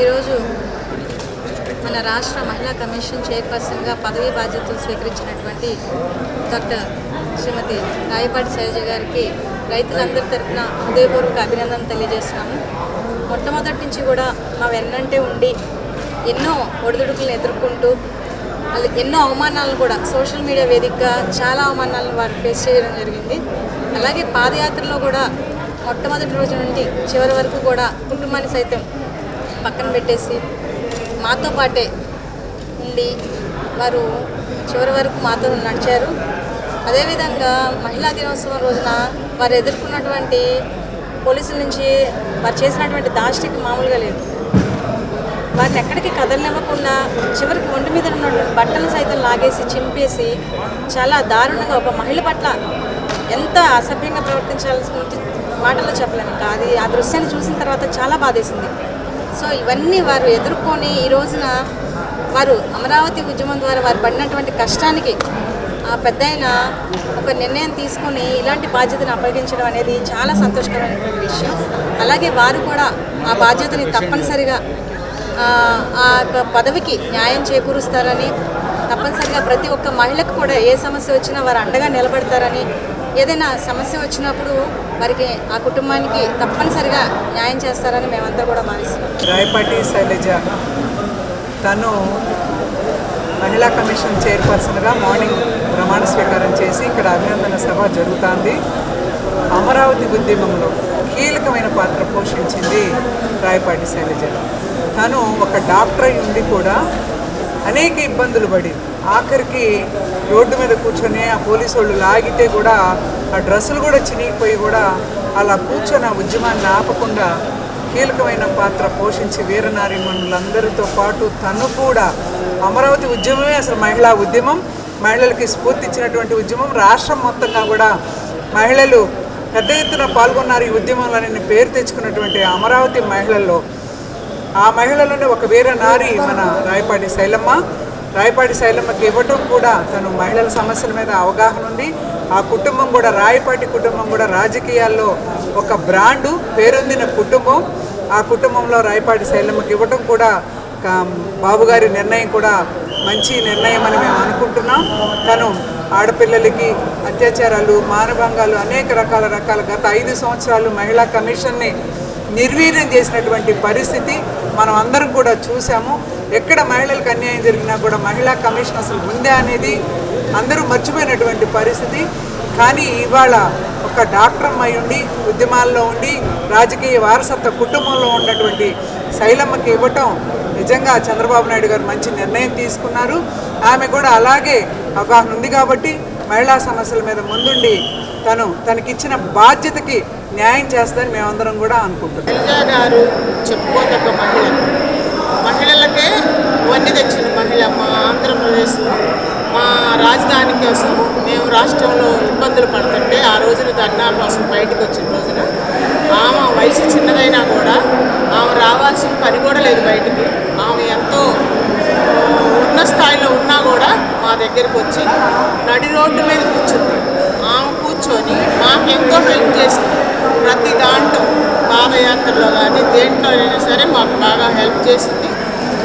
ఈరోజు మన రాష్ట్ర మహిళా కమిషన్ చైర్పర్సన్గా పదవీ బాధ్యతలు స్వీకరించినటువంటి డాక్టర్ శ్రీమతి రాయపాటి శైలజ గారికి రైతులందరి తరఫున హృదయపూర్వక అభినందనలు తెలియజేస్తున్నాము. మొట్టమొదటి నుంచి కూడా మా వెన్నంటే ఉండి ఎన్నో ఒడిదుడుకులను ఎదుర్కొంటూ వాళ్ళకి ఎన్నో అవమానాలను కూడా సోషల్ మీడియా వేదికగా చాలా అవమానాలను వారు ఫేస్ చేయడం జరిగింది. అలాగే పాదయాత్రలో కూడా మొట్టమొదటి రోజు నుండి చివరి వరకు కూడా కుటుంబాన్ని సైతం పక్కన పెట్టేసి మాతో పాటే ఉండి వారు చివరి వరకు మాతో నడిచారు. అదేవిధంగా మహిళా దినోత్సవం రోజున వారు ఎదుర్కొన్నటువంటి పోలీసుల నుంచి వారు చేసినటువంటి దాష్టికి మామూలుగా లేదు. వారిని ఎక్కడికి కదలనివ్వకుండా చివరికి ఒంటి మీద ఉన్న బట్టలు సైతం లాగేసి చింపేసి చాలా దారుణంగా ఒక మహిళ పట్ల ఎంత అసభ్యంగా ప్రవర్తించాల్సి మాటల్లో చెప్పలేను. అది ఆ దృశ్యాన్ని చూసిన తర్వాత చాలా బాధేసింది. సో ఇవన్నీ వారు ఎదుర్కొని ఈ రోజున వారు అమరావతి ఉద్యమం ద్వారా వారు పడినటువంటి కష్టానికి ఆ పెద్ద ఆయన ఒక నిర్ణయం తీసుకొని ఇలాంటి బాధ్యతను అప్పగించడం అనేది చాలా సంతోషకరమైనటువంటి విషయం. అలాగే వారు కూడా ఆ బాధ్యతని తప్పనిసరిగా ఆ పదవికి న్యాయం చేకూరుస్తారని, తప్పనిసరిగా ప్రతి ఒక్క మహిళకు కూడా ఏ సమస్య వచ్చినా వారు అండగా నిలబడతారని, ఏదైనా సమస్య వచ్చినప్పుడు వారికి ఆ కుటుంబానికి తప్పనిసరిగా న్యాయం చేస్తారని మేమంతా కూడా భావిస్తున్నాం. రాయపాటి శైలజ తను మహిళా కమిషన్ చైర్పర్సన్గా మార్నింగ్ ప్రమాణ స్వీకారం చేసి ఇక్కడ అభినందన సభ జరుగుతుంది. అమరావతి ఉద్యమంలో కీలకమైన పాత్ర పోషించింది రాయపాటి శైలజ. తను ఒక డాక్టర్ అయి ఉండి కూడా అనేక ఇబ్బందులు పడి ఆఖరికి రోడ్డు మీద కూర్చొని ఆ పోలీసు వాళ్ళు లాగితే కూడా ఆ డ్రెస్సులు కూడా చినిగిపోయి కూడా అలా కూర్చొని ఆ ఉద్యమాన్ని ఆపకుండా కీలకమైన పాత్ర పోషించి వీరనారీమణులందరితో పాటు తను కూడా అమరావతి ఉద్యమమే అసలు మహిళా ఉద్యమం, మహిళలకి స్ఫూర్తి ఇచ్చినటువంటి ఉద్యమం. రాష్ట్రం మొత్తంగా కూడా మహిళలు పెద్ద ఎత్తున పాల్గొన్నారు ఈ ఉద్యమంలో. పేరు తెచ్చుకున్నటువంటి అమరావతి మహిళల్లో ఆ మహిళలోనే ఒక వీరనారి మన రాయపాటి శైలమ్మ. రాయపాటి శైలమ్మకి ఇవ్వటం కూడా తను మహిళల సమస్యల మీద అవగాహన ఉంది. ఆ కుటుంబం కూడా రాయపాటి కుటుంబం కూడా రాజకీయాల్లో ఒక బ్రాండు పేరొందిన కుటుంబం. ఆ కుటుంబంలో రాయపాటి శైలమ్మకి ఇవ్వటం కూడా బాబుగారి నిర్ణయం కూడా మంచి నిర్ణయం అని మేము అనుకుంటున్నాం. తను ఆడపిల్లలకి అత్యాచారాలు, మానభంగాలు అనేక రకాల గత 5 సంవత్సరాలు మహిళా కమిషన్ని నిర్వీర్యం చేసినటువంటి పరిస్థితి మనం అందరం కూడా చూసాము. ఎక్కడ మహిళలకు అన్యాయం జరిగినా కూడా మహిళా కమిషన్ అసలు ఉందా అనేది అందరూ మర్చిపోయినటువంటి పరిస్థితి. కానీ ఇవాళ ఒక డాక్టర్ అయి ఉండి ఉద్యమాల్లో ఉండి రాజకీయ వారసత్వ కుటుంబంలో ఉన్నటువంటి శైలమ్మకి ఇవ్వటం నిజంగా చంద్రబాబు నాయుడు గారు మంచి నిర్ణయం తీసుకున్నారు. ఆమె కూడా అలాగే అవగాహన ఉంది కాబట్టి మహిళా సమస్యల మీద ముందుండి తనకిచ్చిన బాధ్యతకి న్యాయం చేస్తారని మేమందరం కూడా అనుకుంటున్నాం. శైలజ గారు చెప్పుకోదగ్గ మహిళలకే వన్నీ తెచ్చిన మహిళ. మా ఆంధ్రప్రదేశ్లో మా రాజధాని కోసం మేము రాష్ట్రంలో ఇబ్బందులు పడుతుంటే ఆ రోజున ధర్నాల కోసం బయటకు వచ్చిన రోజున ఆమె వయసు చిన్నదైనా కూడా ఆమె రావాల్సిన పని కూడా లేదు బయటికి. ఆమె ఎంతో ఉన్న స్థాయిలో ఉన్నా కూడా మా దగ్గరకు వచ్చి నడి రోడ్డు మీద కూర్చుంది. ఆమె కూర్చొని మాకెంతో హెల్ప్ చేసింది. ప్రతి దాంట్లో పాదయాత్రలో కానీ దేంట్లో అయినా సరే మాకు బాగా హెల్ప్ చేసింది.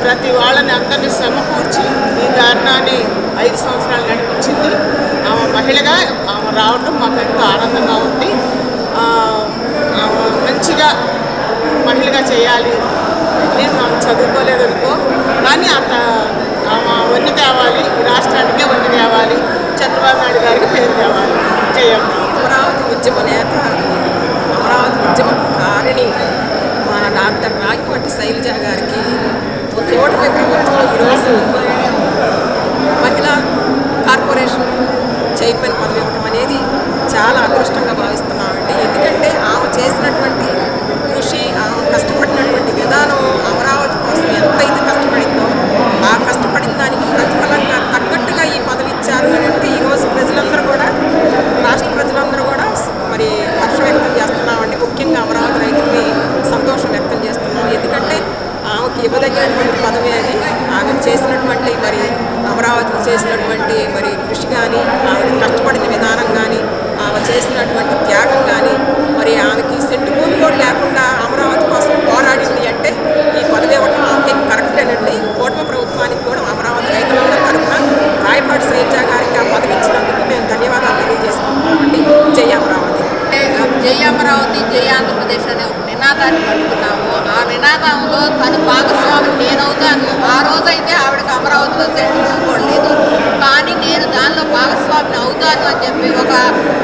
ప్రతి వాళ్ళని అందరినీ సమకూర్చి ఈ ధర్నాన్ని 5 సంవత్సరాలు నడిపించింది. ఆమె మహిళగా ఆమె రావటం మాకు ఎంతో ఆనందంగా ఉంది. ఆమె మంచిగా మహిళగా చేయాలి. నేను మాకు చదువుకోలేదు అనుకో, కానీ ఆమె వన్నీ తేవాలి, ఈ రాష్ట్రానికే వన్నీ తేవాలి, చంద్రబాబు నాయుడు గారికి పేరు తేవాలి. చేయండి. అమరావతి ఉద్యమ నేత, అమరావతి ఉద్యమ కారిణి మన డాక్టర్ రాయపాటి శైలజ గారికి కూటమి ప్రభుత్వం ఈరోజు మహిళా కార్పొరేషన్ చైర్మన్ పదవి ఇవ్వడం అనేది చాలా అదృష్టంగా భావిస్తున్నామండి. ఎందుకంటే ఆమె చేసినటువంటి కృషి, ఆమె కష్టపడినటువంటి విధానం, అమరావతి కోసం ఎంతైతే కష్టపడిందో ఆ కష్టపడిన దానికి ప్రతిఫలంగా తగ్గట్టుగా ఈ పదవి ఇచ్చారు అని అంటే ఈరోజు ప్రజలందరూ కూడా, రాష్ట్ర ప్రజలందరూ కూడా మరి హర్షం వ్యక్తం చేస్తున్నామండి. ముఖ్యంగా అమరావతి రైతుల్ని సంతోషం వ్యక్తం చేస్తున్నాం. ఎందుకంటే ఆమెకి ఇవ్వదగినటువంటి పదవి అని, ఆమె చేసినటువంటి మరి అమరావతికి చేసినటువంటి మరి కృషి కానీ, ఆమె కష్టపడిన విధానం కానీ, ఆమె చేసినటువంటి త్యాగం కానీ, మరి ఆమెకి సెంటు భూమి కూడా లేకుండా అమరావతి కోసం పోరాడింది అంటే ఈ పదవి ఇవ్వటం కార్యక్రమంలో తను భాగస్వామి నేనవుతాను. ఆ రోజైతే ఆవిడకి అమరావతిలో సెంటు చూసుకోలేదు, కానీ నేను దానిలో భాగస్వామిని అవుతాను అని చెప్పి ఒక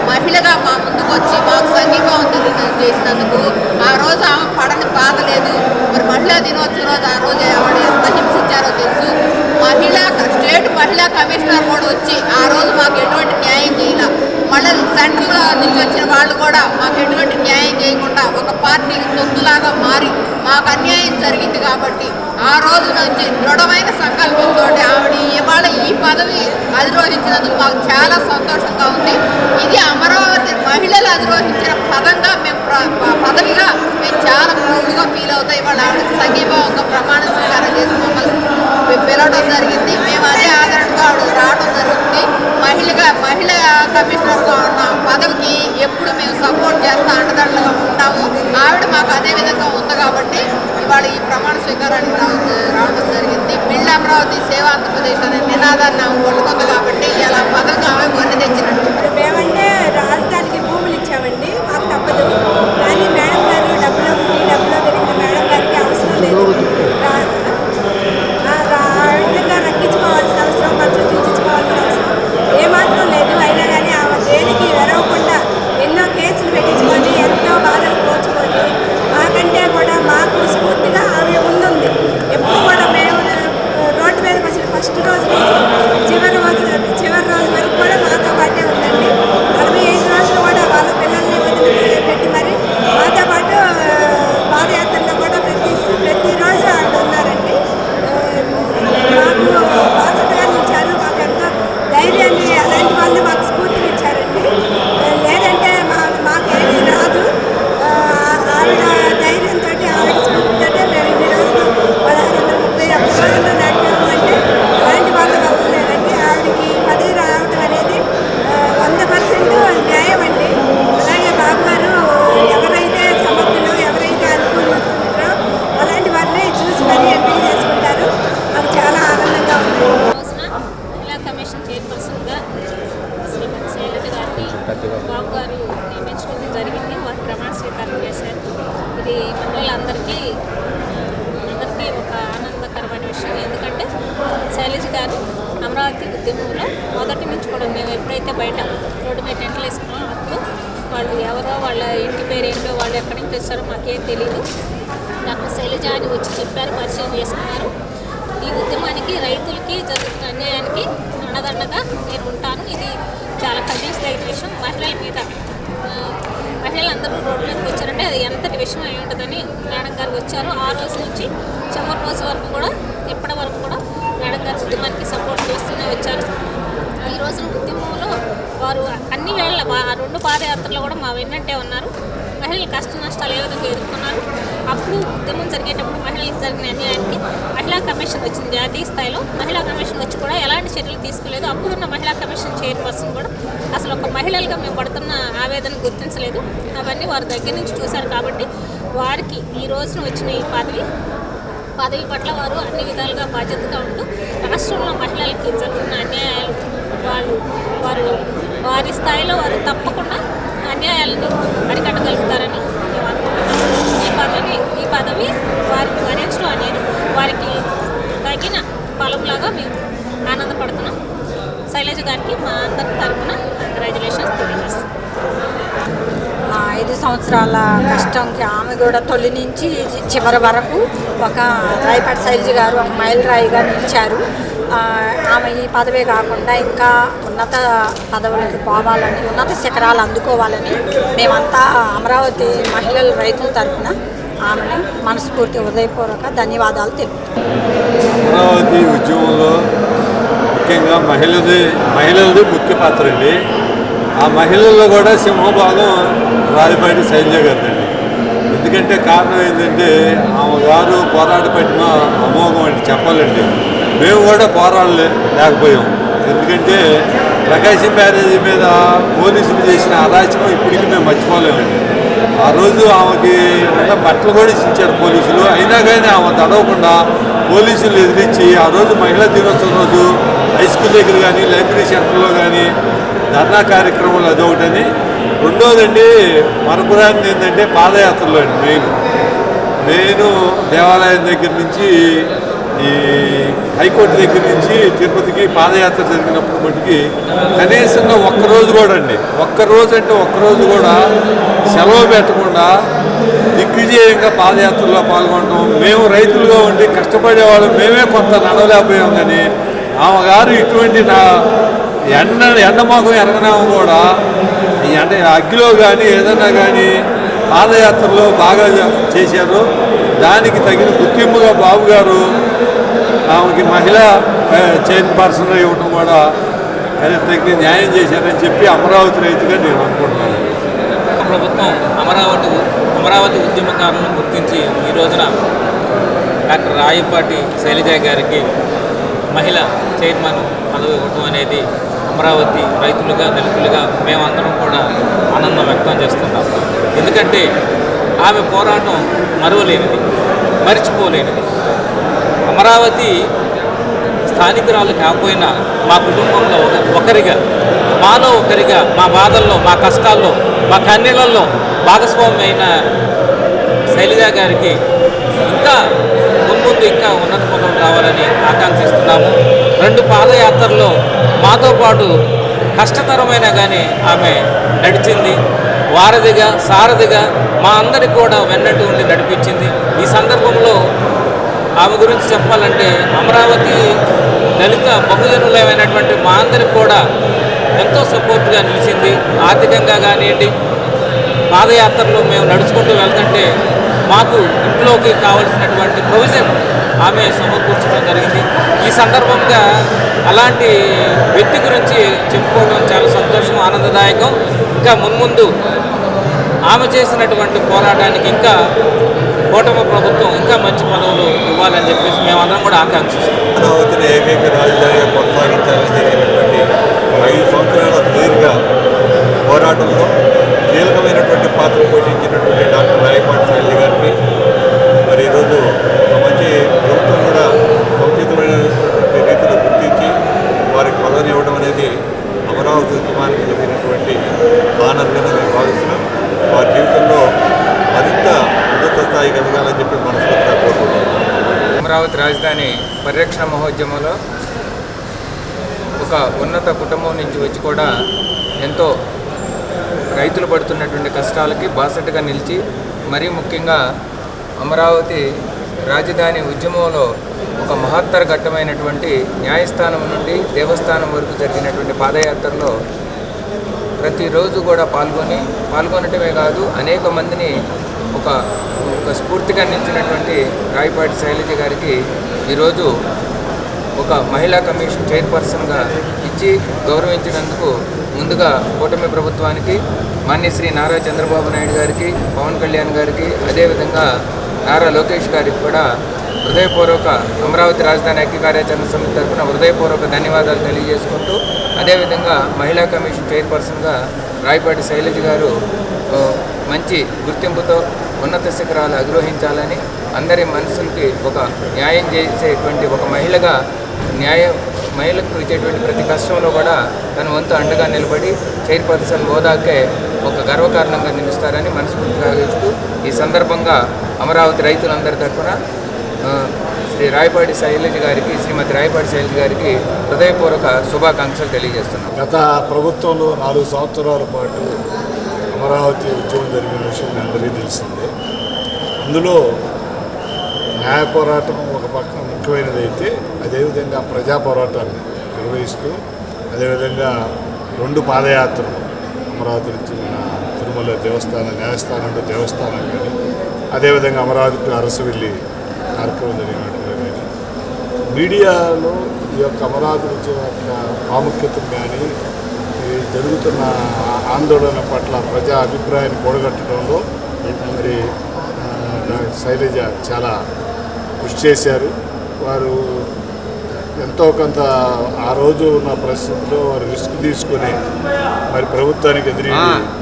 మహిళగా మా ముందుకు వచ్చి మాకు సంఘీభావం చేసినందుకు ఆ రోజు ఆమె పడని బాధ లేదు. మరి మహిళా దినోత్సవం రోజు ఆ రోజు ఆవిడ ఎంత హింసించారో తెలుసు. స్టేట్ మహిళా కమిషనర్ కూడా వచ్చి ఆ రోజు మాకు ఎటువంటి న్యాయం చేయాల. మళ్ళీ సెంట్రల్ నుంచి వచ్చిన వాళ్ళు కూడా మాకు ఎటువంటి న్యాయం చేయకుండా ఒక పార్టీ తొత్తులాగా మారి మాకు అన్యాయం జరిగింది. కాబట్టి ఆ రోజు నుంచి దృఢమైన సంకల్పంతో ఆవిడ ఇవాళ ఈ పదవి అధిరోహించినందుకు మాకు చాలా సంతోషంగా ఉంది. ఇది అమరావతి మహిళలు అధిరోహించిన పదంగా మేము పదవిగా మేము చాలా ప్రౌడ్గా ఫీల్ అవుతాం. ఇవాళ ఆవిడకి సంఘీభావంగా ప్రమాణ స్వీకారం చేసి మమ్మల్ని పిలవడం జరిగింది. మేము అదే ఆదరణతో ఆవిడ రావడం జరుగుతుంది. మహిళా కమిషనర్గా ఉన్న పదవికి ఎప్పుడు మేము సపోర్ట్ చేస్తూ అండదండగా ఉంటాము. ఆవిడ మాకు అదే విధంగా ఉంది కాబట్టి ఇవాళ ఈ ప్రమాణ స్వీకారానికి రావడం జరిగింది. బిల్డ్ అమరావతి సేవ ఆంధ్రప్రదేశ్ అనే నినాదాన్ని ఆమె పట్టుకుంది కాబట్టి ఇలా పదవికి ఆమె కొన్ని తెచ్చినట్టు. మేమంటే రాజధానికి భూములు ఇచ్చామండి, మాకు తప్పదు. కానీ మేడం గారు డబ్బులో పెరిగిన మేడం గారికి అవసరం లేదు. విధంగా రక్కించుకోవాల్సిన అవసరం, ఖర్చులు చూపించుకోవాల్సిన అవసరం ఏమాత్రం లేదు. అయినా కానీ ఆమె దేనికి వెరవకుండా ఎన్నో కేసులు పెట్టించుకొని ఎంతో బాధలు పోర్చుకొని మాకంటే కూడా మాకు స్ఫూర్తిగా ఆమె ముందుంది. ఎప్పుడు కూడా మేము రోడ్డు మీదకి వచ్చిన ఫస్ట్ రోజు నుంచి చివరి రోజు వరకు కూడా మాతో పాటే ఉందండి. 45 రోజులు కూడా వాళ్ళ పిల్లల్ని వదిలిపెట్టి మరి మాతో పాటు పాదయాత్రలో కూడా ప్రతిరోజు ఆవిడ ఉన్నారండి. మాకు బాసటగా నిలిచారు. మాకు ఎంతో ధైర్యాన్ని, అలాంటి వాళ్ళు మాకు స్ఫూర్తిని ఇచ్చారండి. లేదంటే మాకేమీ రాదు. ఆవిడ ధైర్యంతో ఆవిడ స్ఫూర్తితో మేము ఇన్ని రోజులు 1630 రోజులు నడిపాము అంటే అలాంటి వాళ్ళు వదలలేదండి. ఆవిడకి పదవి రావడం అనేది 100% న్యాయం అండి. అలాగే బాబు గారు ఎవరైతే సమర్థులు, ఎవరైతే అనుకూలంటారో అలాంటి వారిని చూసి మరీ ఎంపిక చేసుకుంటారు. మాకు చాలా ఆనందంగా ఉంది. మహిళా కమిషన్ చైర్పర్సన్గా శ్రీమతి శైలజ గారిని బాబు గారు నియమించుకోవడం జరిగింది. వారు ప్రమాణ స్వీకారం చేశారు. ఇది మహిళలందరికీ ఒక ఆనందకరమైన విషయం. ఎందుకంటే శైలజ గారు అమరావతి ఉద్యమంలో మొదటి నుంచి కూడా మేము ఎప్పుడైతే బయట రోడ్డు మీద టెంట్లు వేసుకున్నామో అప్పుడు వాళ్ళు ఎవరో, వాళ్ళ ఇంటి పేరు ఏంటో, వాళ్ళు ఎక్కడి నుంచి వచ్చారో మాకేం తెలియదు. డాక్టర్ శైలజ అని వచ్చి చెప్పారు, పరిచయం చేసుకున్నారు. ఈ ఉద్యమానికి, రైతులకి జరుగుతున్న అన్యాయానికి అండదండగా నేను ఉంటాను. ఇది చాలా ఖండించదగిన విషయం. మహిళల మీద మహిళలందరూ రోడ్ల మీదకి వచ్చారంటే అది ఎంతటి విషయం అయి ఉంటుందని మేడం గారు వచ్చారు. ఆ రోజు నుంచి చివరి రోజు వరకు కూడా ఇప్పటి వరకు కూడా మేడం గారు ఉద్యమానికి సపోర్ట్ చేస్తూనే వచ్చారు. ఈ రోజున ఉద్యమంలో వారు అన్ని వేళ ఆ 2 పాదయాత్రలో కూడా మా వెన్నంటే ఉన్నారు. మహిళల కష్ట నష్టాలు ఏ విధంగా ఎదుర్కొన్నారు. అప్పుడు ఉద్యమం జరిగేటప్పుడు మహిళలకు జరిగిన అన్యాయానికి మహిళా కమిషన్ వచ్చింది జాతీయ స్థాయిలో. మహిళా కమిషన్ వచ్చి కూడా ఎలాంటి చర్యలు తీసుకోలేదు. అప్పుడున్న మహిళా కమిషన్ చైర్పర్సన్ కూడా అసలు ఒక మహిళలుగా మేము పడుతున్న ఆవేదన గుర్తించలేదు. అవన్నీ వారి దగ్గర నుంచి చూశారు. కాబట్టి వారికి ఈ రోజున వచ్చిన ఈ పదవి పట్ల వారు అన్ని విధాలుగా బాధ్యతగా ఉంటూ రాష్ట్రంలో మహిళలకి జరుగుతున్న అన్యాయాలు వారి స్థాయిలో వారు తప్పకుండా అన్యాయాలను అరికట్టగలుగుతారని మేము అనుకుంటున్నాం. ఈ పదవి వారికి భరించడం అనేది వారికి తగిన ఫలంలాగా మేము ఆనందపడుతున్నాం. శైలజ గారికి మా అందరి తరఫున కంగ్రాచులేషన్స్ తెలియజేస్తాం. 5 సంవత్సరాల కష్టంకి ఆమె కూడా తొలి నుంచి చివరి వరకు ఒక రాయపాటి శైలజ గారు ఒక మైలురాయిగా నిలిచారు. ఆమె ఈ పదవే కాకుండా ఇంకా ఉన్నత పదవులకు పోవాలని, ఉన్నత శిఖరాలు అందుకోవాలని మేమంతా అమరావతి మహిళల రైతుల తరఫున ఆమెను మనస్ఫూర్తి హృదయపూర్వక ధన్యవాదాలు తెలుపుతున్నాం. అమరావతి ఉద్యమంలో ముఖ్యంగా మహిళలది ముఖ్య పాత్ర అండి. ఆ మహిళల్లో కూడా సింహభాగం రాయపాటి శైలజ గారిదండి. ఎందుకంటే కారణం ఏంటంటే ఆమె గారు పోరాట పట్టిన అమోఘం అండి చెప్పాలండి. మేము కూడా పోరాడలేకపోయాం. ఎందుకంటే ప్రకాశం బ్యారేజీ మీద పోలీసులు చేసిన అరాచకం ఇప్పటికీ మేము మర్చిపోలేమండి. ఆ రోజు ఆమెకి ఉన్న బట్టలు కూడా ఇచ్చారు పోలీసులు. అయినా కానీ ఆమె తడవకుండా పోలీసులు ఎదిరించి ఆ రోజు మహిళా దినోత్సవం రోజు హై స్కూల్ దగ్గర కానీ లైబ్రరీ సెంటర్లో కానీ ధర్నా కార్యక్రమాలు అదొకటని. రెండోదండి మరపురాంది ఏంటంటే పాదయాత్రలో అండి. నేను దేవాలయం దగ్గర నుంచి ఈ హైకోర్టు దగ్గర నుంచి తిరుపతికి పాదయాత్ర జరిగినప్పుడు మటుకి కనీసంగా ఒక్కరోజు కూడా అండి, ఒక్కరోజు కూడా సెలవు పెట్టకుండా దిగ్విజయంగా పాదయాత్రలో పాల్గొనడం. మేము రైతులుగా ఉండి కష్టపడేవాళ్ళం, మేమే కొంత నడవలేకపోయాం. కానీ ఆమె గారు ఇటువంటి ఎండమోగం ఎరగనామో కూడా ఈ అగ్గిలో కానీ ఏదన్నా కానీ పాదయాత్రలో బాగా చేశారు. దానికి తగిన గుర్తింపుగా బాబు గారు ఆమెకి మహిళా చైర్పర్సన్ ఇవ్వడం కూడా తగిన న్యాయం చేశారని చెప్పి అమరావతి రైతుగా నేను అనుకుంటున్నాను. ప్రభుత్వం అమరావతి ఉద్యమకారులను గుర్తించి ఈ రోజున డాక్టర్ రాయపాటి శైలజ గారికి మహిళ చైర్మన్ పదవి ఇవ్వటం అనేది అమరావతి రైతులుగా దళితులుగా మేమందరం కూడా ఆనందం వ్యక్తం చేస్తున్నాం. ఎందుకంటే ఆమె పోరాటం మరువలేనిది, మరిచిపోలేనిది. అమరావతి స్థానికురాలు కాకపోయినా మా కుటుంబంలో ఒకరిగా, మాలో ఒకరిగా, మా బాధల్లో, మా కష్టాల్లో, మా కన్నీళ్ళల్లో భాగస్వామ్యమైన శైలజ గారికి ఇంకా ముందు ఇంకా ఉన్నత పదవులు రావాలని ఆకాంక్షిస్తున్నాము. 2 పాదయాత్రల్లో మాతో పాటు కష్టతరమైన కానీ ఆమె నడిచింది. వారధిగా, సారథిగా మా అందరికి కూడా వెన్నట్టు ఉండి నడిపించింది. ఈ సందర్భంలో ఆమె గురించి చెప్పాలంటే అమరావతి దళిత బహుజనులమైనటువంటి మా అందరికి కూడా ఎంతో సపోర్ట్గా నిలిచింది. ఆర్థికంగా కానివ్వండి, పాదయాత్రలో మేము నడుచుకుంటూ వెళ్తుంటే మాకు ఇంట్లోకి కావలసినటువంటి ప్రొవిజన్ ఆమె సమకూర్చడం జరిగింది. ఈ సందర్భంగా అలాంటి వ్యక్తి గురించి చెప్పుకోవడం చాలా సంతోషం, ఆనందదాయకం. ఇంకా మున్ముందు ఆమె చేసినటువంటి పోరాటానికి ఇంకా కూటమి ప్రభుత్వం ఇంకా మంచి పదవులు ఇవ్వాలని చెప్పేసి మేమందరం కూడా ఆకాంక్షిస్తాం. అమరావతిని ఏకైక రాజధానిగా కొనసాగించాలని జరిగినటువంటి 5 సంవత్సరాల సుదీర్ఘ పోరాటంలో కీలకమైనటువంటి పాత్ర పోషించినటువంటి డాక్టర్ రాయపాటి శైలజ గారికి మరి ఈరోజు ఒక మంచి ప్రభుత్వం కూడా సముచితమైనటువంటి రీతిలో గుర్తించి వారికి పదవిని ఇవ్వడం అనేది అమరావతి ఉద్యమానికి జరిగినటువంటి ఆనందంగా మేము భావిస్తున్నాం. వారి జీవితంలో మరింత ఉన్నత స్థాయికి ఎదగాలని చెప్పి మనస్ఫూర్తిగా కోరుకుంటున్నాం. అమరావతి రాజధాని పరిరక్షణ మహోద్యమంలో ఒక ఉన్నత కుటుంబం నుంచి వచ్చి కూడా ఎంతో రైతులు పడుతున్నటువంటి కష్టాలకి బాసటగా నిలిచి, మరీ ముఖ్యంగా అమరావతి రాజధాని ఉద్యమంలో ఒక మహత్తర ఘట్టమైనటువంటి న్యాయస్థానం నుండి దేవస్థానం వరకు జరిగినటువంటి పాదయాత్రలో ప్రతిరోజు కూడా పాల్గొనటమే కాదు, అనేక మందిని ఒక స్ఫూర్తిగా నిలిచినటువంటి రాయపాటి శైలజ గారికి ఈరోజు ఒక మహిళా కమిషన్ చైర్పర్సన్గా ఇచ్చి గౌరవించినందుకు ముందుగా కూటమి ప్రభుత్వానికి, మాన్యశ్రీ నారా చంద్రబాబు నాయుడు గారికి, పవన్ కళ్యాణ్ గారికి, అదేవిధంగా నారా లోకేష్ గారికి కూడా హృదయపూర్వక అమరావతి రాజధాని ఐక్య కార్యాచరణ సమితి తరఫున హృదయపూర్వక ధన్యవాదాలు తెలియజేసుకుంటూ, అదేవిధంగా మహిళా కమిషన్ చైర్పర్సన్గా రాయపాటి శైలజ గారు మంచి గుర్తింపుతో ఉన్నత శిఖరాలు అధిరోహించాలని, అందరి మనసులకి ఒక న్యాయం చేసేటువంటి ఒక మహిళగా మహిళకు ఇచ్చేటువంటి ప్రతి కష్టంలో కూడా తన వంతు అండగా నిలబడి చైర్పర్సన్ హోదాకే ఒక గర్వకారణంగా నిలుస్తారని మనస్ఫూర్తిగా ఇస్తూ, ఈ సందర్భంగా అమరావతి రైతులందరి తరఫున శ్రీమతి రాయపాటి శైలజ గారికి హృదయపూర్వక శుభాకాంక్షలు తెలియజేస్తున్నాం. గత ప్రభుత్వంలో 4 సంవత్సరాల పాటు అమరావతి ఉద్యమం జరిగిన విషయం అందరికీ తెలిసిందే. అందులో న్యాయ పోరాటం ఒక పక్కన ముఖ్యమైనదైతే, అదేవిధంగా ప్రజా పోరాటాన్ని నిర్వహిస్తూ, అదేవిధంగా 2 పాదయాత్రలు అమరావతి నుంచి మన తిరుమల న్యాయస్థానంలో దేవస్థానం కానీ, అదేవిధంగా అమరావతి అరసవెల్లి కార్యక్రమం జరిగినట్లుగా కానీ, మీడియాలో ఈ యొక్క అమరావతి నుంచి యొక్క ప్రాముఖ్యతను కానీ, జరుగుతున్న ఆందోళన పట్ల ప్రజా అభిప్రాయాన్ని కూడగట్టడంలో మరి శైలజ చాలా కృషి చేశారు. వారు ఎంతో కొంత ఆ రోజు ఉన్న పరిస్థితుల్లో వారు రిస్క్ తీసుకుని మరి ప్రభుత్వానికి ఎదురు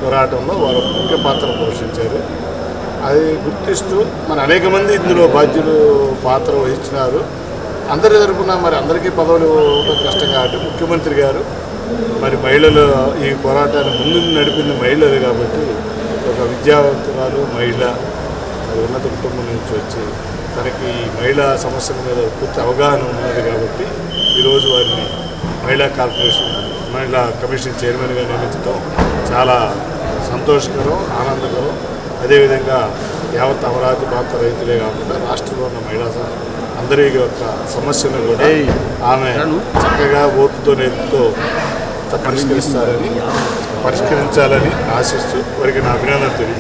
పోరాటంలో వారు ముఖ్య పాత్ర పోషించారు. అది గుర్తిస్తూ మన అనేక మంది ఇందులో బాధ్యులు పాత్ర వహించినారు. అందరి తరపున మరి అందరికీ పదవులు ఇవ్వడం కష్టం కాబట్టి ముఖ్యమంత్రి గారు మరి మహిళలు ఈ పోరాటాన్ని ముందు నడిపింది మహిళలు కాబట్టి, ఒక విద్యావంతురాలు మహిళ, మరి ఉన్నత కుటుంబం నుంచి వచ్చి తనకి మహిళా సమస్యల మీద పూర్తి అవగాహన ఉన్నది కాబట్టి ఈరోజు వారిని మహిళా కమిషన్ చైర్మన్గా నియమించడం చాలా సంతోషకరం, ఆనందకరం. అదేవిధంగా యావత్ అమరావతి ప్రాంత రైతులే కాకుండా రాష్ట్రంలో ఉన్న మహిళా అందరి యొక్క సమస్యను కూడా ఆమె చక్కగా ఓర్పుతో నేర్పుతో పరిష్కరించాలని ఆశిస్తూ వారికి నా అభినందనలు తెలియజేస్తాను.